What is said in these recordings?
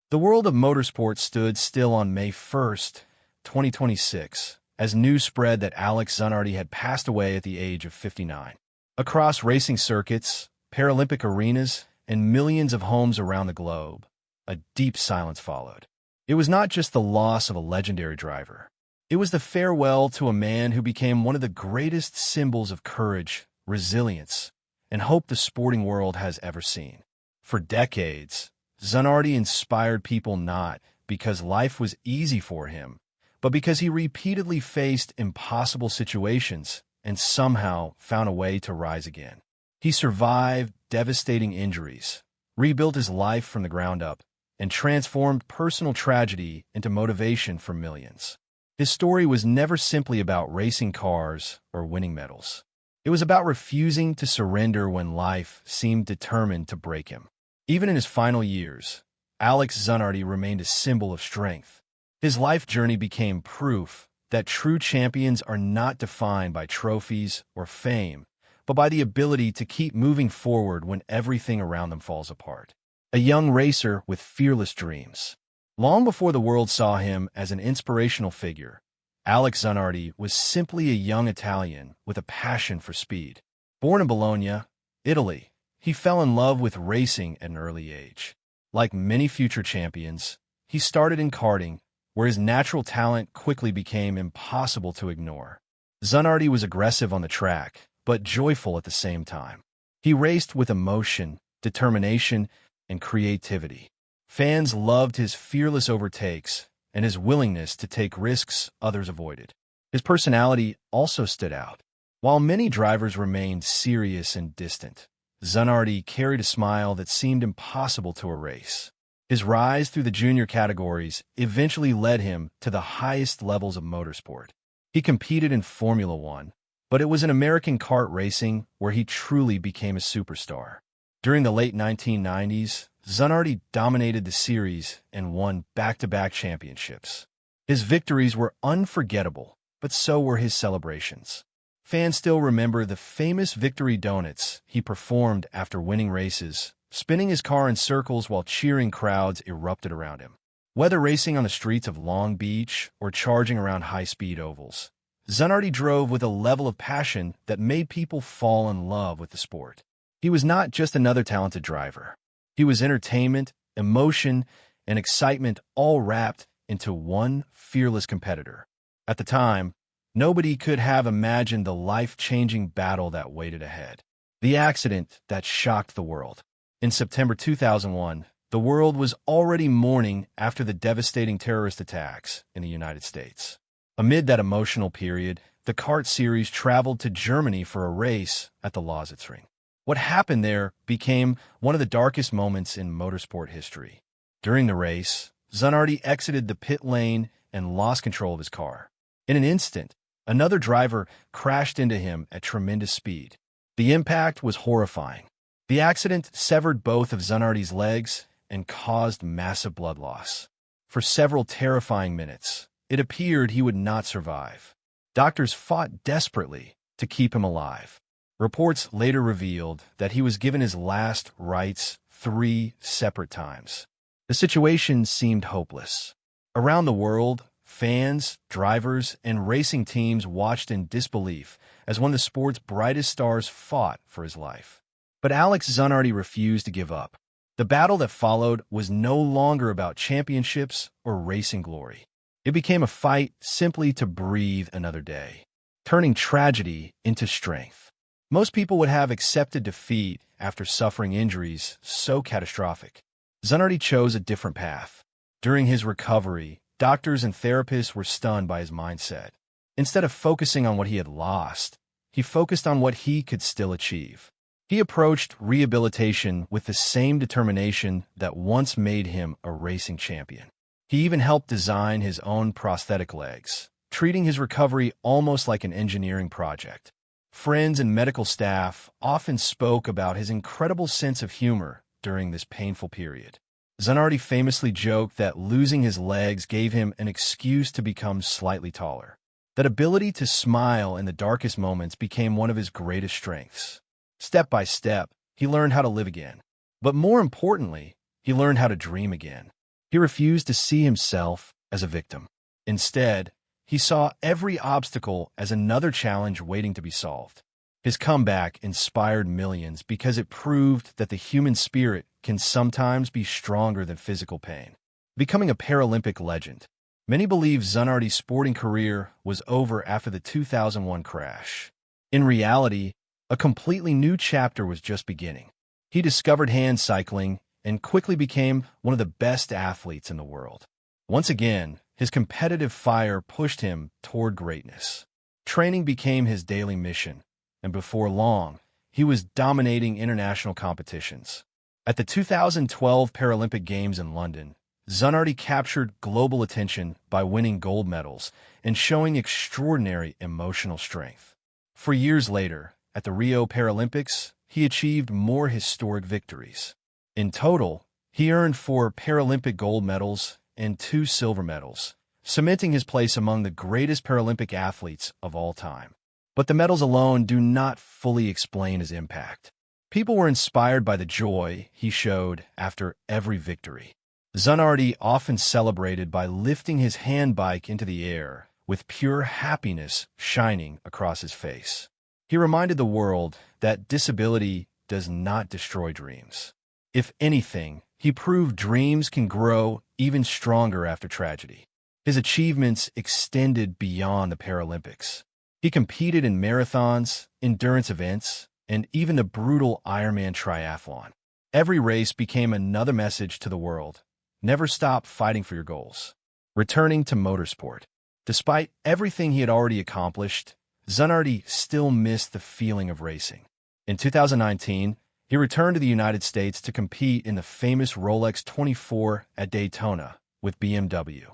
The world of motorsport stood still on May 1st, 2026, as news spread that Alex Zanardi had passed away at the age of 59. Across racing circuits, Paralympic arenas, and millions of homes around the globe, a deep silence followed. It was not just the loss of a legendary driver. It was the farewell to a man who became one of the greatest symbols of courage, resilience, and hope the sporting world has ever seen. For decades, Zanardi inspired people not because life was easy for him, but because he repeatedly faced impossible situations and somehow found a way to rise again. He survived devastating injuries, rebuilt his life from the ground up, and transformed personal tragedy into motivation for millions. His story was never simply about racing cars or winning medals. It was about refusing to surrender when life seemed determined to break him. Even in his final years, Alex Zanardi remained a symbol of strength. His life journey became proof that true champions are not defined by trophies or fame, but by the ability to keep moving forward when everything around them falls apart. A young racer with fearless dreams. Long before the world saw him as an inspirational figure, Alex Zanardi was simply a young Italian with a passion for speed. Born in Bologna, Italy, he fell in love with racing at an early age. Like many future champions, he started in karting, where his natural talent quickly became impossible to ignore. Zanardi was aggressive on the track, but joyful at the same time. He raced with emotion, determination, and creativity. Fans loved his fearless overtakes and his willingness to take risks others avoided. His personality also stood out. While many drivers remained serious and distant, Zanardi carried a smile that seemed impossible to erase. His rise through the junior categories eventually led him to the highest levels of motorsport. He competed in Formula One, but it was in American kart racing where he truly became a superstar. During the late 1990s, Zanardi dominated the series and won back-to-back championships. His victories were unforgettable, but so were his celebrations. Fans still remember the famous victory donuts he performed after winning races, spinning his car in circles while cheering crowds erupted around him. Whether racing on the streets of Long Beach or charging around high-speed ovals, Zanardi drove with a level of passion that made people fall in love with the sport. He was not just another talented driver. He was entertainment, emotion, and excitement all wrapped into one fearless competitor. At the time, nobody could have imagined the life-changing battle that waited ahead. The accident that shocked the world. In September 2001, the world was already mourning after the devastating terrorist attacks in the United States. Amid that emotional period, the kart series traveled to Germany for a race at the Lausitzring. What happened there became one of the darkest moments in motorsport history. During the race, Zanardi exited the pit lane and lost control of his car. In an instant, another driver crashed into him at tremendous speed. The impact was horrifying. The accident severed both of Zanardi's legs and caused massive blood loss. For several terrifying minutes, it appeared he would not survive. Doctors fought desperately to keep him alive. Reports later revealed that he was given his last rites 3 separate times. The situation seemed hopeless. Around the world, fans, drivers, and racing teams watched in disbelief as one of the sport's brightest stars fought for his life. But Alex Zanardi refused to give up. The battle that followed was no longer about championships or racing glory. It became a fight simply to breathe another day, turning tragedy into strength. Most people would have accepted defeat after suffering injuries so catastrophic. Zanardi chose a different path. During his recovery, doctors and therapists were stunned by his mindset. Instead of focusing on what he had lost, he focused on what he could still achieve. He approached rehabilitation with the same determination that once made him a racing champion. He even helped design his own prosthetic legs, treating his recovery almost like an engineering project. Friends and medical staff often spoke about his incredible sense of humor during this painful period. Zanardi famously joked that losing his legs gave him an excuse to become slightly taller. That ability to smile in the darkest moments became one of his greatest strengths. Step by step, he learned how to live again. But more importantly, he learned how to dream again. He refused to see himself as a victim. Instead, he saw every obstacle as another challenge waiting to be solved. His comeback inspired millions because it proved that the human spirit can sometimes be stronger than physical pain. Becoming a Paralympic legend. Many believe Zanardi's sporting career was over after the 2001 crash. In reality, a completely new chapter was just beginning. He discovered hand cycling and quickly became one of the best athletes in the world. Once again, his competitive fire pushed him toward greatness. Training became his daily mission, and before long, he was dominating international competitions. At the 2012 Paralympic Games in London, Zanardi captured global attention by winning gold medals and showing extraordinary emotional strength. For years later, at the Rio Paralympics, he achieved more historic victories. In total, he earned 4 Paralympic gold medals and 2 silver medals, cementing his place among the greatest Paralympic athletes of all time. But the medals alone do not fully explain his impact. People were inspired by the joy he showed after every victory. Zanardi often celebrated by lifting his handbike into the air, with pure happiness shining across his face. He reminded the world that disability does not destroy dreams. If anything, he proved dreams can grow even stronger after tragedy. His achievements extended beyond the Paralympics. He competed in marathons, endurance events, and even the brutal Ironman triathlon. Every race became another message to the world. Never stop fighting for your goals. Returning to motorsport. Despite everything he had already accomplished, Zanardi still missed the feeling of racing. In 2019, he returned to the United States to compete in the famous Rolex 24 at Daytona with BMW.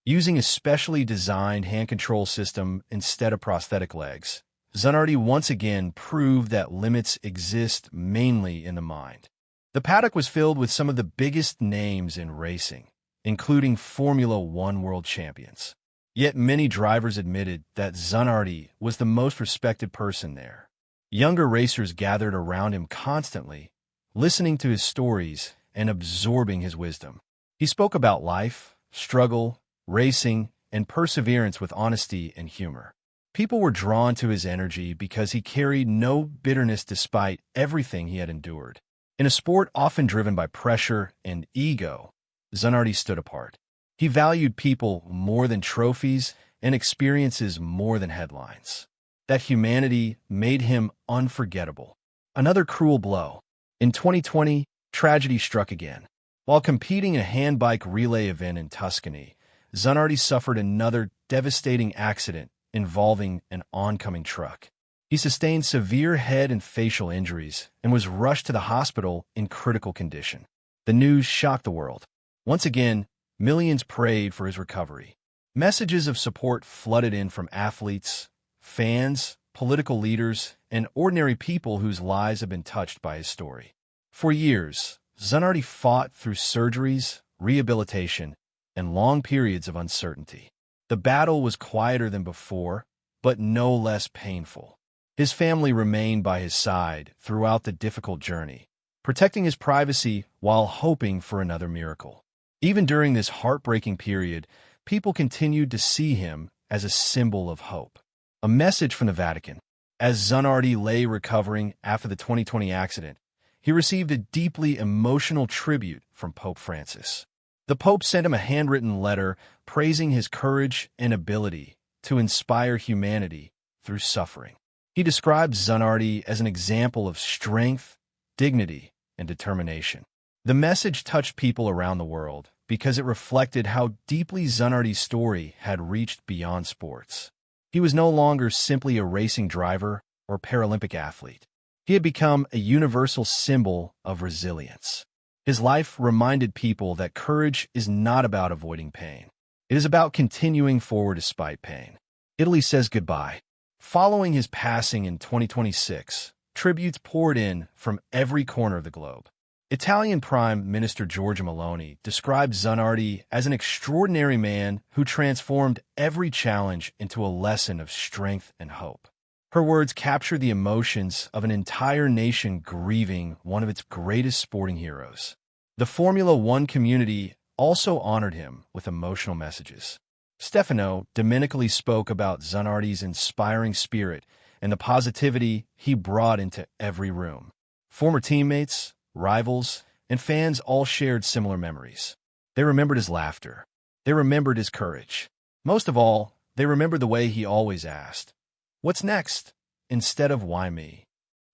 Using a specially designed hand control system instead of prosthetic legs, Zanardi once again proved that limits exist mainly in the mind. The paddock was filled with some of the biggest names in racing, including Formula One world champions. Yet many drivers admitted that Zanardi was the most respected person there. Younger racers gathered around him constantly, listening to his stories and absorbing his wisdom. He spoke about life, struggle, racing, and perseverance with honesty and humor. People were drawn to his energy because he carried no bitterness despite everything he had endured. In a sport often driven by pressure and ego, Zanardi stood apart. He valued people more than trophies and experiences more than headlines. That humanity made him unforgettable. Another cruel blow. In 2020, tragedy struck again. While competing in a handbike relay event in Tuscany, Zanardi suffered another devastating accident involving an oncoming truck. He sustained severe head and facial injuries and was rushed to the hospital in critical condition. The news shocked the world. Once again, millions prayed for his recovery. Messages of support flooded in from athletes, fans, political leaders, and ordinary people whose lives have been touched by his story. For years, Zanardi fought through surgeries, rehabilitation, and long periods of uncertainty. The battle was quieter than before, but no less painful. His family remained by his side throughout the difficult journey, protecting his privacy while hoping for another miracle. Even during this heartbreaking period, people continued to see him as a symbol of hope. A message from the Vatican. As Zanardi lay recovering after the 2020 accident, he received a deeply emotional tribute from Pope Francis. The Pope sent him a handwritten letter praising his courage and ability to inspire humanity through suffering. He described Zanardi as an example of strength, dignity, and determination. The message touched people around the world because it reflected how deeply Zanardi's story had reached beyond sports. He was no longer simply a racing driver or Paralympic athlete. He had become a universal symbol of resilience. His life reminded people that courage is not about avoiding pain. It is about continuing forward despite pain. Italy says goodbye. Following his passing in 2026, tributes poured in from every corner of the globe. Italian Prime Minister Giorgia Meloni described Zanardi as an extraordinary man who transformed every challenge into a lesson of strength and hope. Her words captured the emotions of an entire nation grieving one of its greatest sporting heroes. The Formula One community also honored him with emotional messages. Stefano dominically spoke about Zanardi's inspiring spirit and the positivity he brought into every room. Former teammates, rivals, and fans all shared similar memories. They remembered his laughter. They remembered his courage. Most of all, they remembered the way he always asked, "What's next?" instead of "Why me?"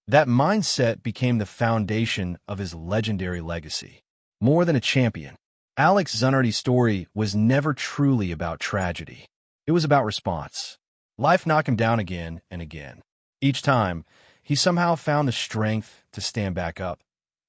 That mindset became the foundation of his legendary legacy. More than a champion, Alex Zanardi's story was never truly about tragedy. It was about response. Life knocked him down again and again. Each time, he somehow found the strength to stand back up,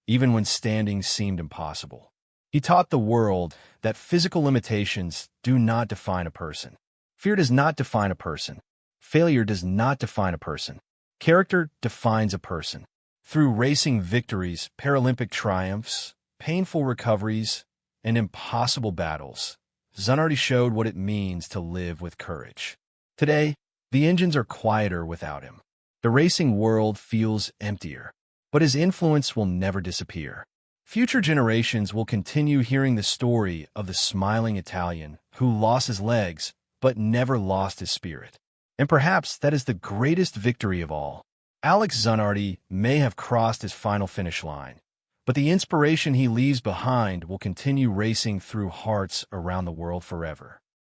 even when standing seemed impossible. He taught the world that physical limitations do not define a person. Fear does not define a person. Failure does not define a person. Character defines a person. Through racing victories, Paralympic triumphs, painful recoveries, and impossible battles, Zanardi showed what it means to live with courage. Today, the engines are quieter without him. The racing world feels emptier, but his influence will never disappear. Future generations will continue hearing the story of the smiling Italian who lost his legs but never lost his spirit. And perhaps that is the greatest victory of all. Alex Zanardi may have crossed his final finish line, but the inspiration he leaves behind will continue racing through hearts around the world forever.